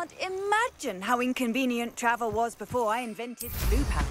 can't imagine how inconvenient travel was before I invented blue powder.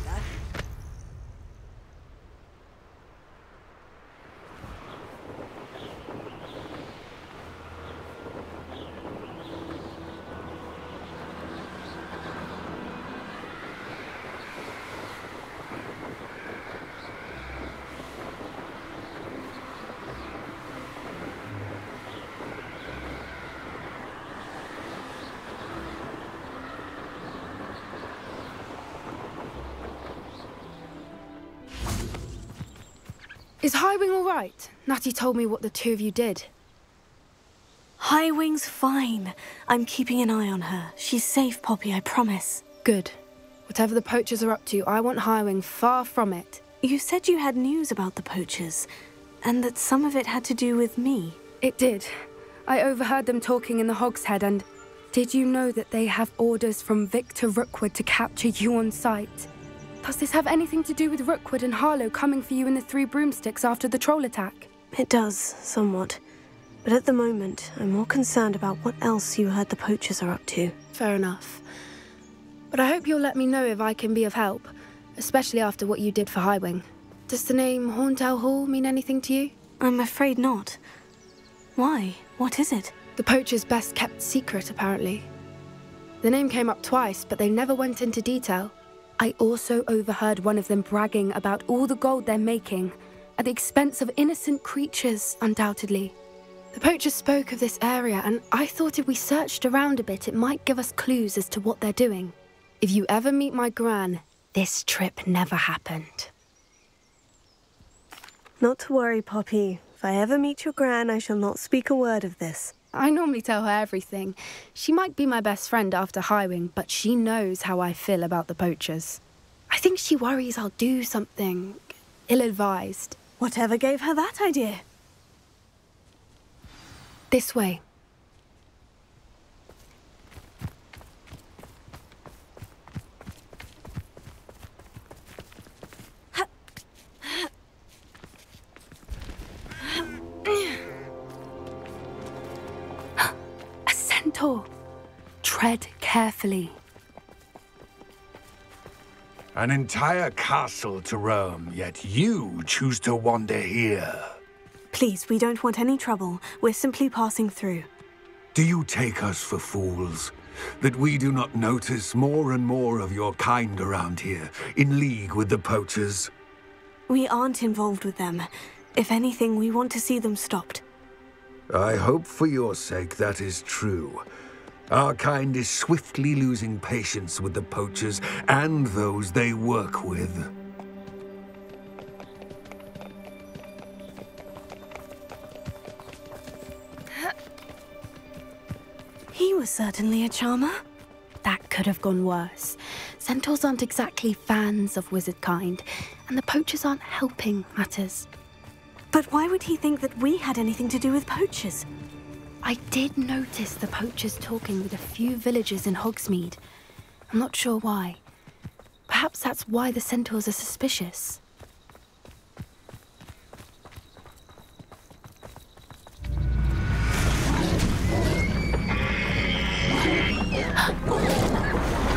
Is Highwing all right? Natty told me what the two of you did. Highwing's fine. I'm keeping an eye on her. She's safe, Poppy, I promise. Good. Whatever the poachers are up to, I want Highwing far from it. You said you had news about the poachers, and that some of it had to do with me. It did. I overheard them talking in the Hogshead, and did you know that they have orders from Victor Rookwood to capture you on sight? Does this have anything to do with Rookwood and Harlow coming for you in the Three Broomsticks after the troll attack? It does, somewhat. But at the moment, I'm more concerned about what else you heard the poachers are up to. Fair enough. But I hope you'll let me know if I can be of help, especially after what you did for Highwing. Does the name Horntail Hall mean anything to you? I'm afraid not. Why? What is it? The poachers' best-kept secret, apparently. The name came up twice, but they never went into detail. I also overheard one of them bragging about all the gold they're making, at the expense of innocent creatures, undoubtedly. The poachers spoke of this area, and I thought if we searched around a bit, it might give us clues as to what they're doing. If you ever meet my Gran, this trip never happened. Not to worry, Poppy. If I ever meet your Gran, I shall not speak a word of this. I normally tell her everything. She might be my best friend after Highwing, but she knows how I feel about the poachers. I think she worries I'll do something ill-advised. Whatever gave her that idea? This way. Tread carefully. An entire castle to roam, yet you choose to wander here. Please, we don't want any trouble. We're simply passing through. Do you take us for fools? That we do not notice more and more of your kind around here, in league with the poachers? We aren't involved with them. If anything, we want to see them stopped. I hope for your sake that is true. Our kind is swiftly losing patience with the poachers and those they work with. He was certainly a charmer. That could have gone worse. Centaurs aren't exactly fans of wizard kind, and the poachers aren't helping matters. But why would he think that we had anything to do with poachers? I did notice the poachers talking with a few villagers in Hogsmeade. I'm not sure why. Perhaps that's why the centaurs are suspicious.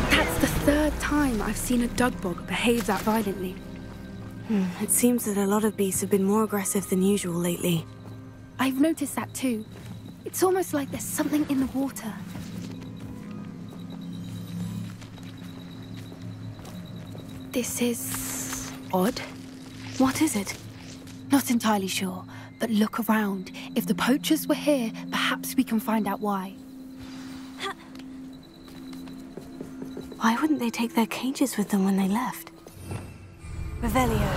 That's the third time I've seen a dugbog behave that violently. It seems that a lot of beasts have been more aggressive than usual lately. I've noticed that too. It's almost like there's something in the water. This is odd. What is it? Not entirely sure, but look around. If the poachers were here, perhaps we can find out why. Why wouldn't they take their cages with them when they left? Revelio.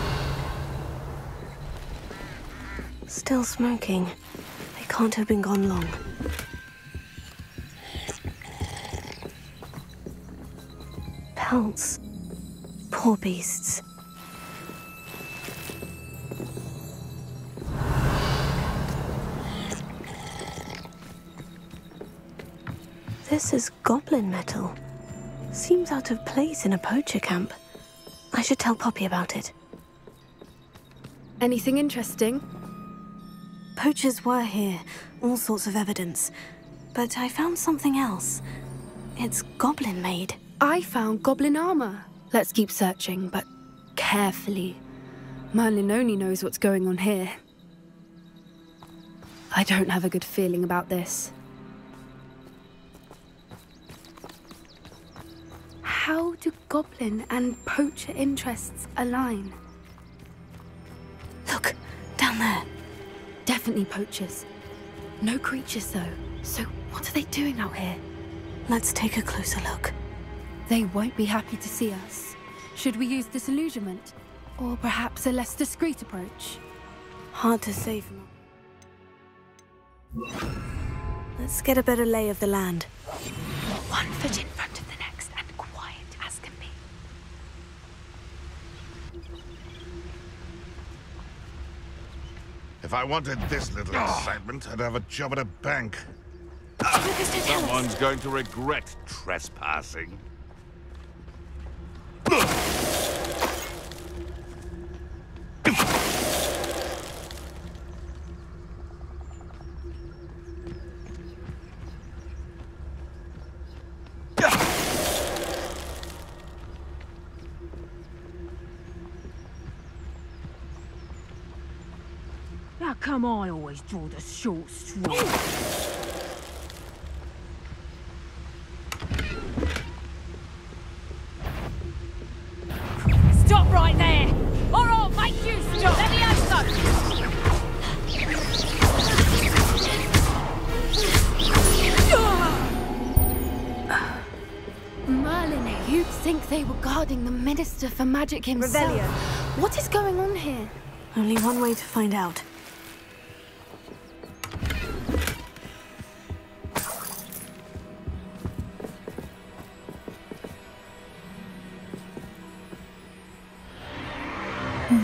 Still smoking. They can't have been gone long. Pelts. Poor beasts. This is goblin metal. Seems out of place in a poacher camp. I should tell Poppy about it. Anything interesting? Poachers were here, all sorts of evidence. But I found something else. It's goblin-made. I found goblin armor. Let's keep searching, but carefully. Merlin only knows what's going on here. I don't have a good feeling about this. How do goblin and poacher interests align? Look, down there. Definitely poachers. No creatures, though. So what are they doing out here? Let's take a closer look. They won't be happy to see us. Should we use disillusionment? Or perhaps a less discreet approach? Hard to say from... Let's get a better lay of the land. One foot in front of the next and quiet as can be. If I wanted this little excitement, I'd have a job at a bank. Someone's going to regret trespassing. How come I always draw the short straw? Stop right there! Or I'll make you stop! Let me have some! Merlin, you'd think they were guarding the Minister for Magic himself. Revelio. What is going on here? Only one way to find out.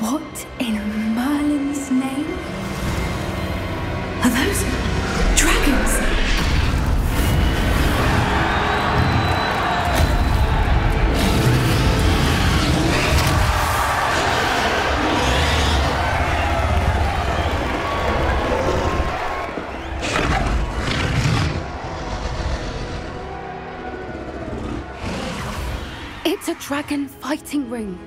What in Merlin's name? Are those dragons? It's a dragon fighting ring.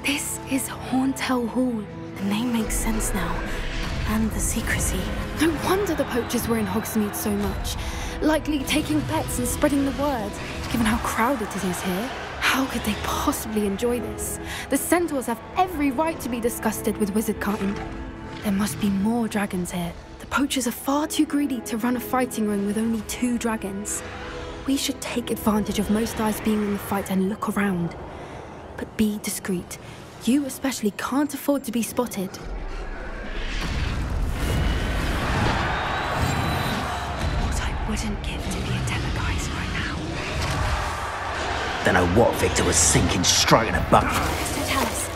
This is Hauntel Hall. The name makes sense now. And the secrecy. No wonder the poachers were in Hogsmeade so much. Likely taking bets and spreading the word, given how crowded it is here. How could they possibly enjoy this? The centaurs have every right to be disgusted with wizard kind. There must be more dragons here. The poachers are far too greedy to run a fighting ring with only 2 dragons. We should take advantage of most eyes being in the fight and look around. But be discreet. You especially can't afford to be spotted. What I wouldn't give to be a Telegeist right now. Don't know what Victor was sinking straight in a bucket. Mr. Tallis.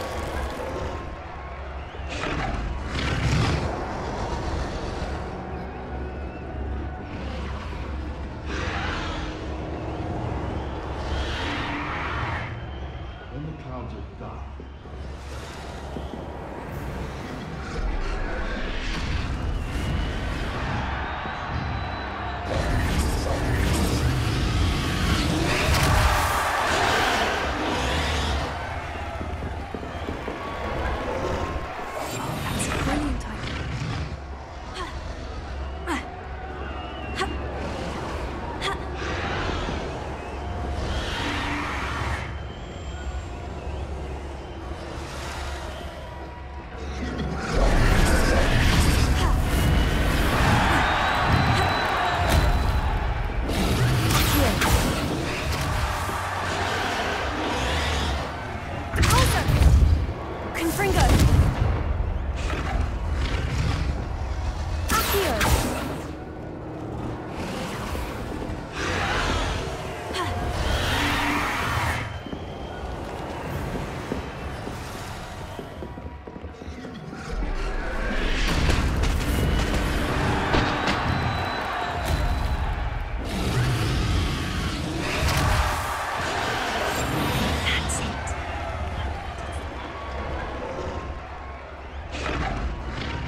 When the clouds are dark, That's a brilliant idea.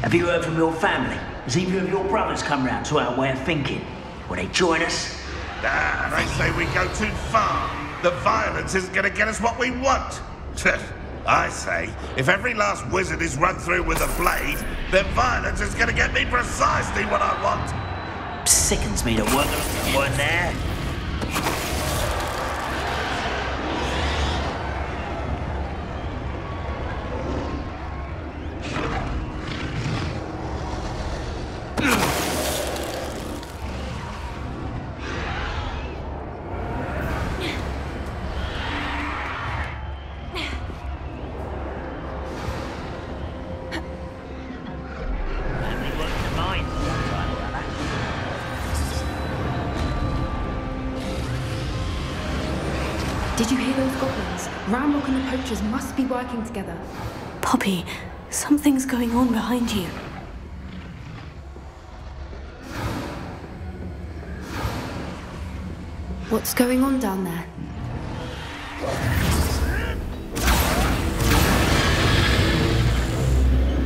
Have you heard from your family? Has either of your brothers come round to our way of thinking? Will they join us? Ah, they say we go too far. The violence isn't going to get us what we want. I say, if every last wizard is run through with a blade, then violence is going to get me precisely what I want. Sickens me to work one there. Did you hear those goblins? Ramrock and the poachers must be working together. Poppy, something's going on behind you. What's going on down there?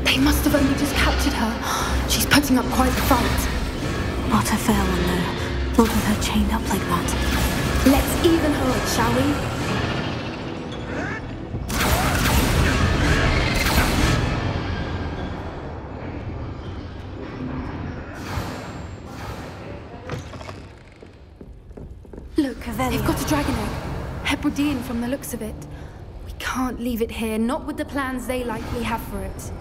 They must have only just captured her. She's putting up quite the fight. Not a fair one, though. Not with her chained up like that. Let's even her up, shall we? Look, they've got a dragon egg. Hebridean from the looks of it. We can't leave it here, not with the plans they likely have for it.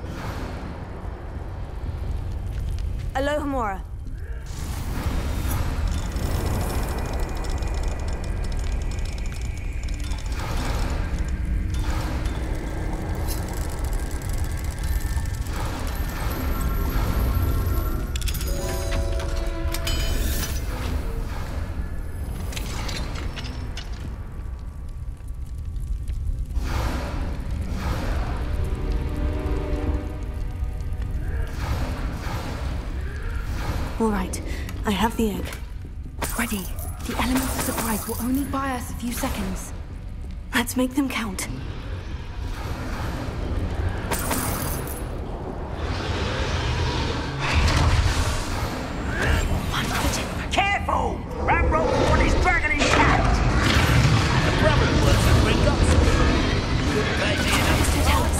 Alohomora. All right, I have the egg. Ready. The element of surprise will only buy us a few seconds. Let's make them count. Careful! Ramrock got his dragon intact! The brother works at Ringots. Couldn't pay me enough to tell us.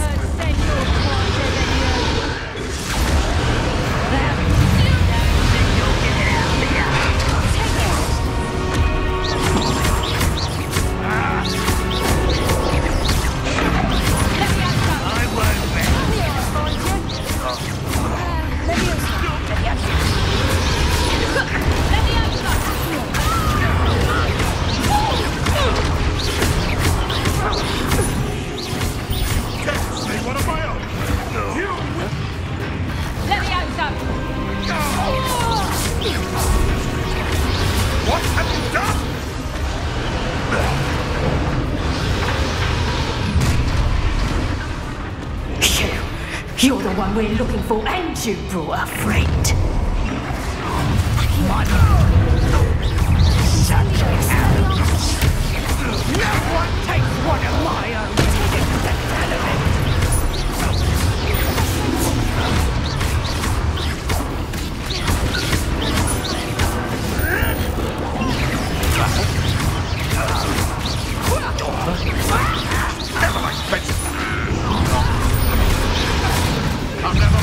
What have you done? You're the one we're looking for, and you brought a friend. Such a challenge. No one takes one of my own. The hell of it. Never mind, Spencer. I've never...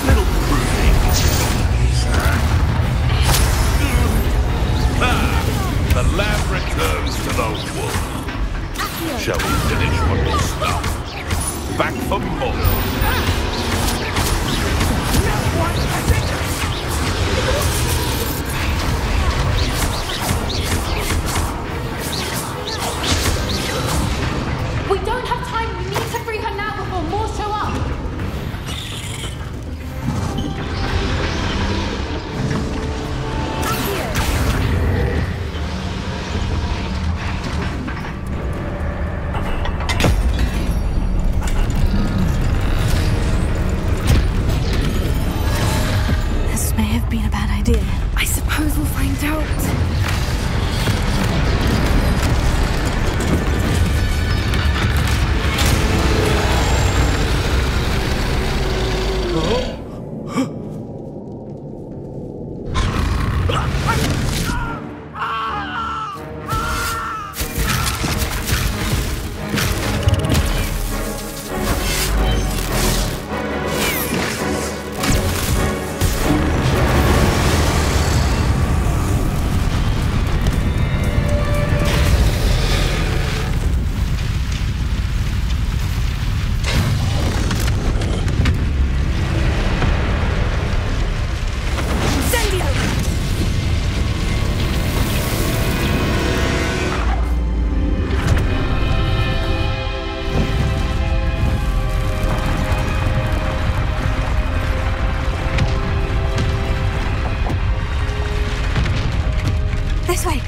Little pruning. The lamb returns to the wolf. Shall we finish what we start? Back for more. We don't have time. We need to free her now before more show up. This way.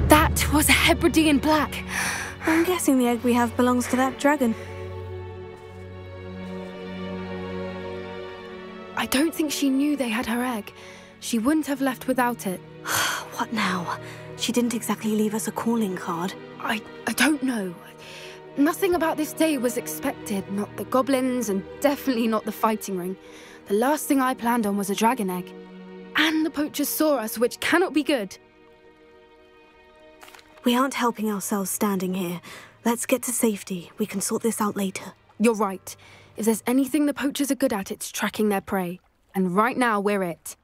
That was a Hebridean black. I'm guessing the egg we have belongs to that dragon. I don't think she knew they had her egg. She wouldn't have left without it. What now? She didn't exactly leave us a calling card. I don't know. Nothing about this day was expected. Not the goblins, and definitely not the fighting ring. The last thing I planned on was a dragon egg. And the poachers saw us, which cannot be good. We aren't helping ourselves standing here. Let's get to safety. We can sort this out later. You're right. If there's anything the poachers are good at, it's tracking their prey. And right now, we're it.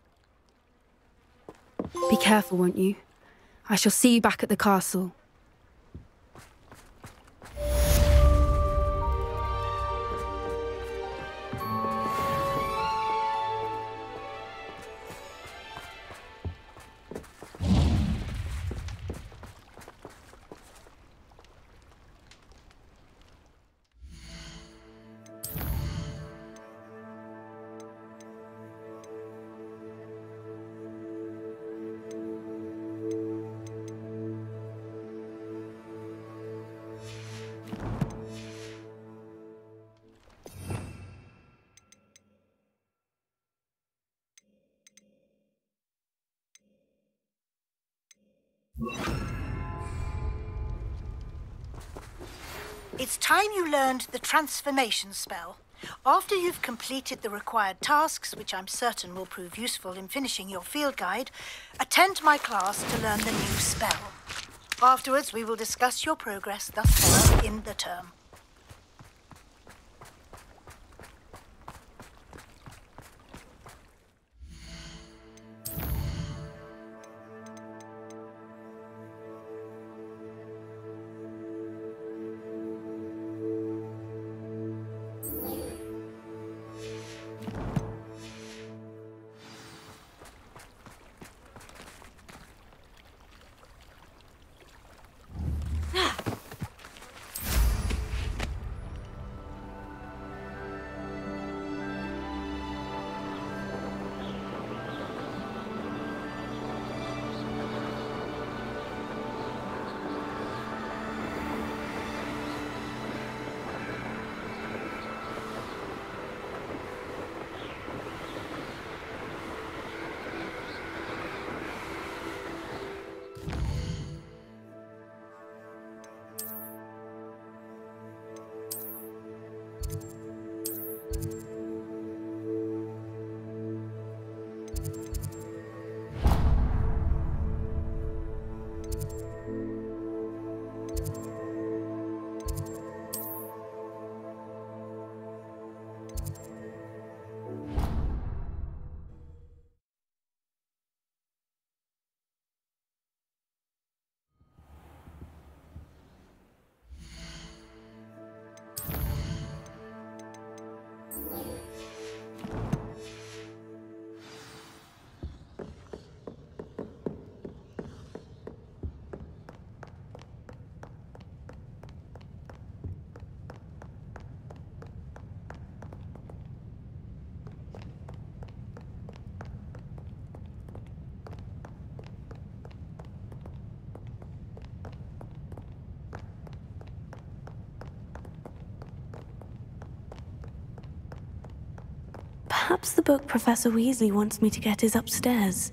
Be careful, won't you? I shall see you back at the castle. It's time you learned the transformation spell. After you've completed the required tasks, which I'm certain will prove useful in finishing your field guide, attend my class to learn the new spell. Afterwards, we will discuss your progress thus far in the term. Perhaps the book Professor Weasley wants me to get is upstairs.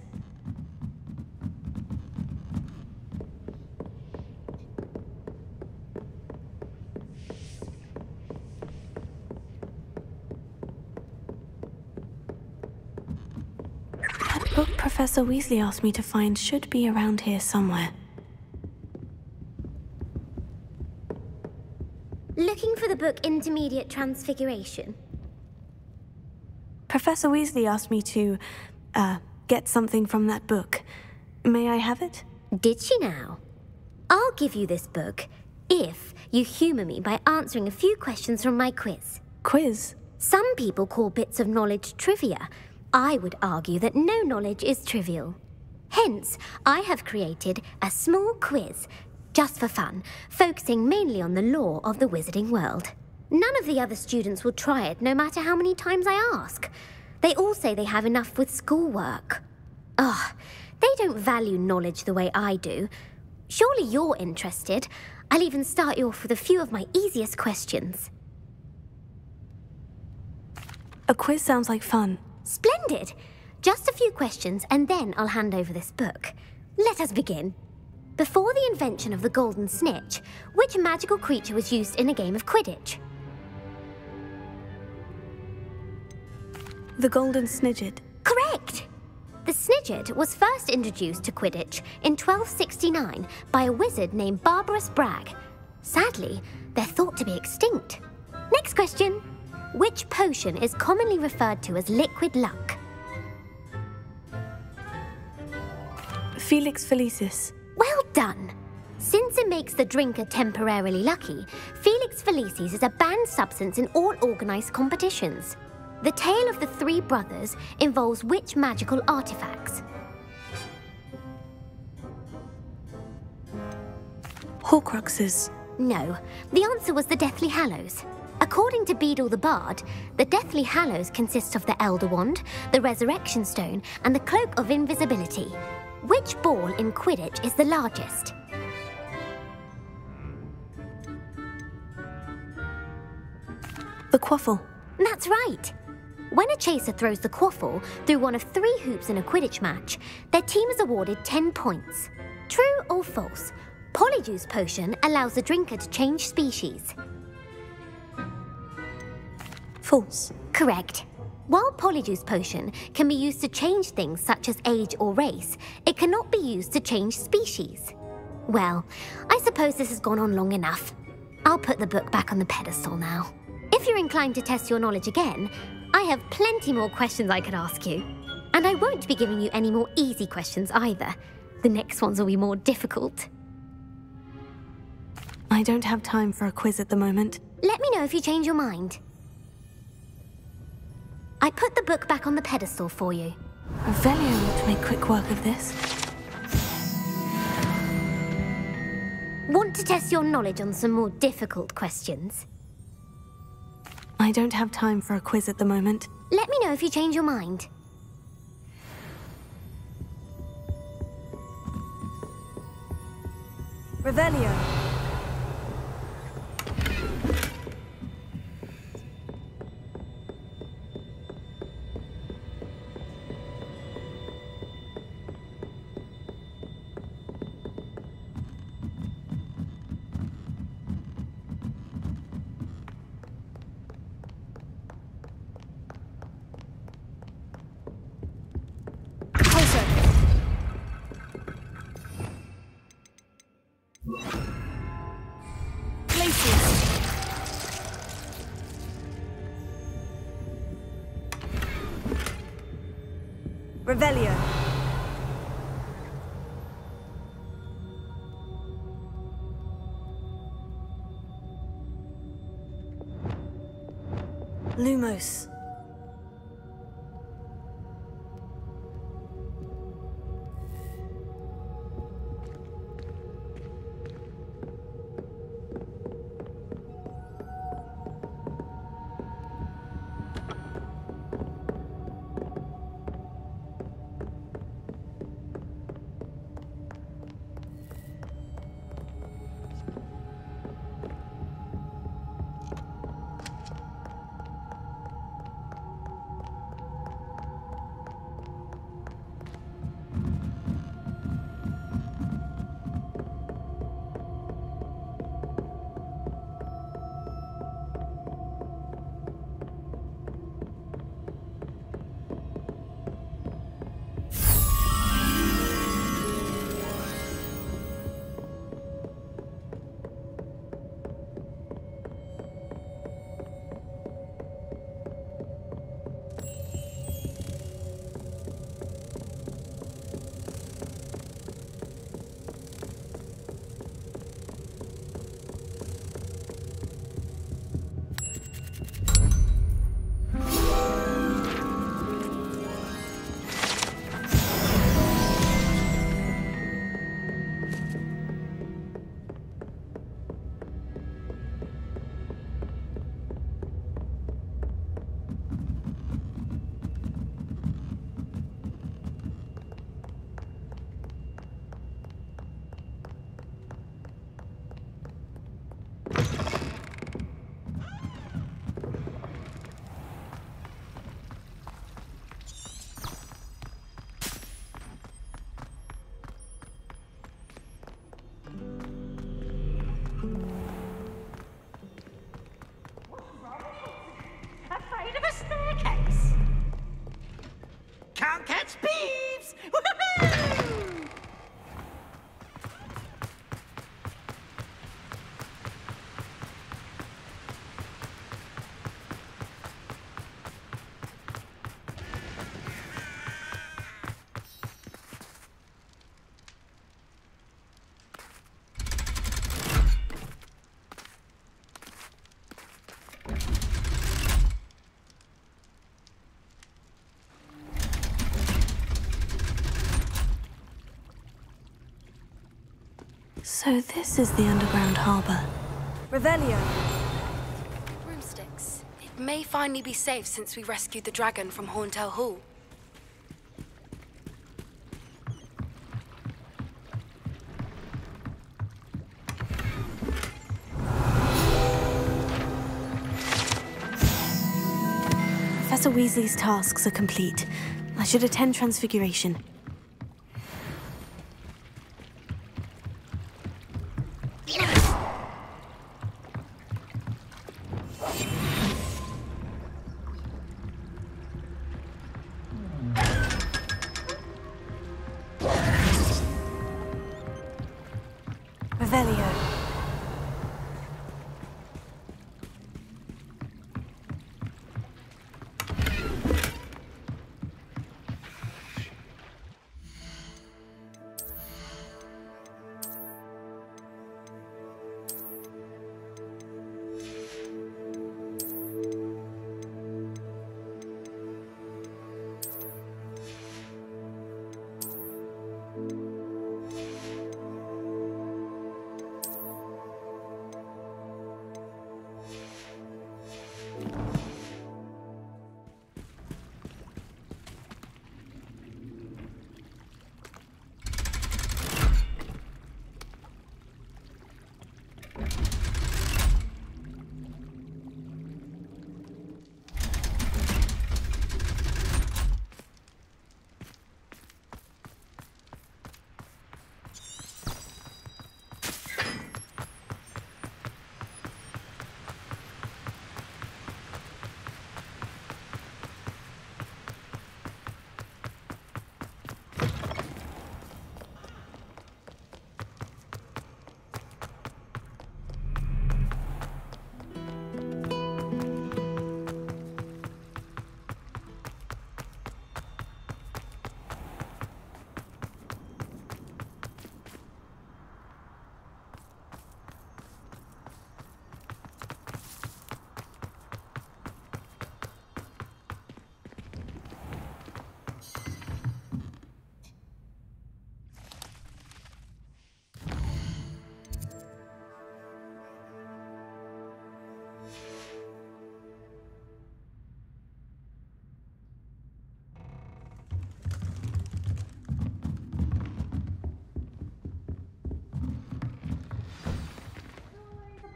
That book Professor Weasley asked me to find should be around here somewhere. Looking for the book Intermediate Transfiguration? Professor Weasley asked me to, get something from that book. May I have it? Did she now? I'll give you this book if you humour me by answering a few questions from my quiz. Quiz? Some people call bits of knowledge trivia. I would argue that no knowledge is trivial. Hence, I have created a small quiz, just for fun, focusing mainly on the lore of the wizarding world. None of the other students will try it, no matter how many times I ask. They all say they have enough with schoolwork. Ugh, they don't value knowledge the way I do. Surely you're interested. I'll even start you off with a few of my easiest questions. A quiz sounds like fun. Splendid! Just a few questions and then I'll hand over this book. Let us begin. Before the invention of the golden snitch, which magical creature was used in a game of Quidditch? The golden snidget. Correct! The snidget was first introduced to Quidditch in 1269 by a wizard named Barbarous Bragg. Sadly, they're thought to be extinct. Next question. Which potion is commonly referred to as liquid luck? Felix Felicis. Well done! Since it makes the drinker temporarily lucky, Felix Felicis is a banned substance in all organised competitions. The tale of the three brothers involves which magical artifacts? Horcruxes. No, the answer was the Deathly Hallows. According to Beadle the Bard, the Deathly Hallows consists of the Elder Wand, the Resurrection Stone, and the Cloak of Invisibility. Which ball in Quidditch is the largest? The quaffle. That's right. When a chaser throws the quaffle through one of 3 hoops in a Quidditch match, their team is awarded 10 points. True or false? Polyjuice Potion allows the drinker to change species. False. Correct. While Polyjuice Potion can be used to change things such as age or race, it cannot be used to change species. Well, I suppose this has gone on long enough. I'll put the book back on the pedestal now. If you're inclined to test your knowledge again, I have plenty more questions I could ask you. And I won't be giving you any more easy questions either. The next ones will be more difficult. I don't have time for a quiz at the moment. Let me know if you change your mind. I put the book back on the pedestal for you. Revelio ought to make quick work of this. Want to test your knowledge on some more difficult questions? I don't have time for a quiz at the moment. Let me know if you change your mind. Revelio. Revelio. Lumos. Afraid of a staircase? Can't catch thieves! Woohoo! So this is the underground harbour. Revelio. Broomsticks. It may finally be safe since we rescued the dragon from Horntail Hall. Professor Weasley's tasks are complete. I should attend Transfiguration. Revelio.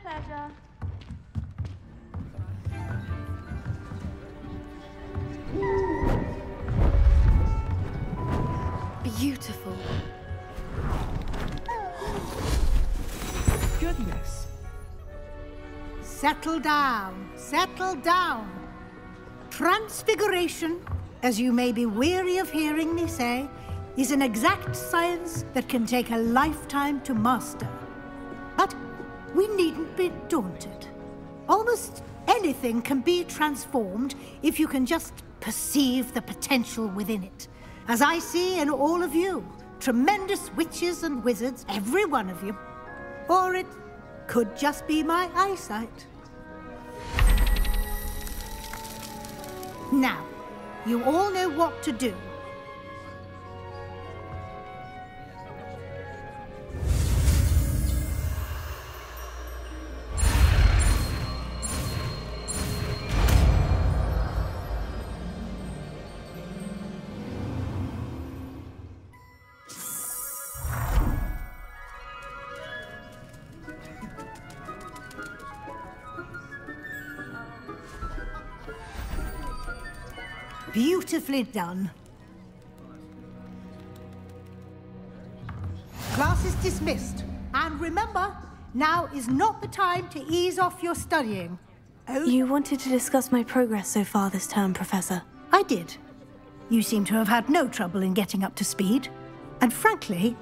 Pleasure. Beautiful. Goodness. Settle down, settle down. Transfiguration, as you may be weary of hearing me say, is an exact science that can take a lifetime to master. But we needn't be daunted. Almost anything can be transformed if you can just perceive the potential within it. As I see in all of you, tremendous witches and wizards, every one of you. Or it could just be my eyesight. Now, you all know what to do. Beautifully done. Class is dismissed. And remember, now is not the time to ease off your studying. Oh, You wanted to discuss my progress so far this term, Professor. I did. You seem to have had no trouble in getting up to speed. And frankly,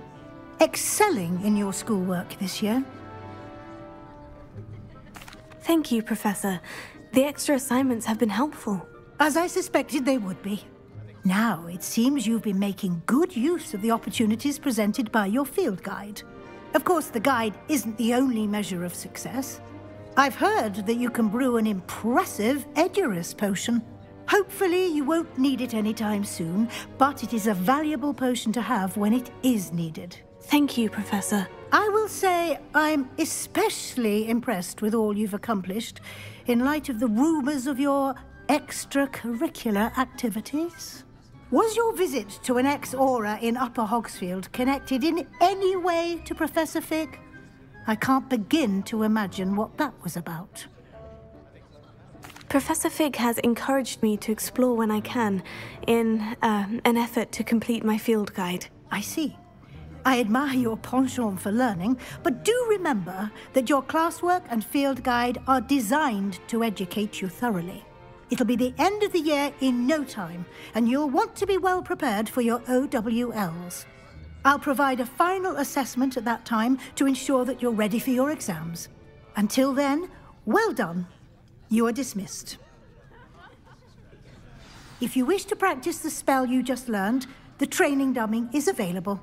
excelling in your schoolwork this year. Thank you, Professor. The extra assignments have been helpful. As I suspected they would be. Now, it seems you've been making good use of the opportunities presented by your field guide. Of course, the guide isn't the only measure of success. I've heard that you can brew an impressive Edurus potion. Hopefully, you won't need it anytime soon, but it is a valuable potion to have when it is needed. Thank you, Professor. I will say I'm especially impressed with all you've accomplished in light of the rumors of your extracurricular activities. Was your visit to an ex-aura in Upper Hogsfield connected in any way to Professor Fig? I can't begin to imagine what that was about. Professor Fig has encouraged me to explore when I can in an effort to complete my field guide. I see. I admire your penchant for learning, but do remember that your classwork and field guide are designed to educate you thoroughly. It'll be the end of the year in no time, and you'll want to be well prepared for your OWLs. I'll provide a final assessment at that time to ensure that you're ready for your exams. Until then, well done. You are dismissed. If you wish to practice the spell you just learned, the training dummy is available.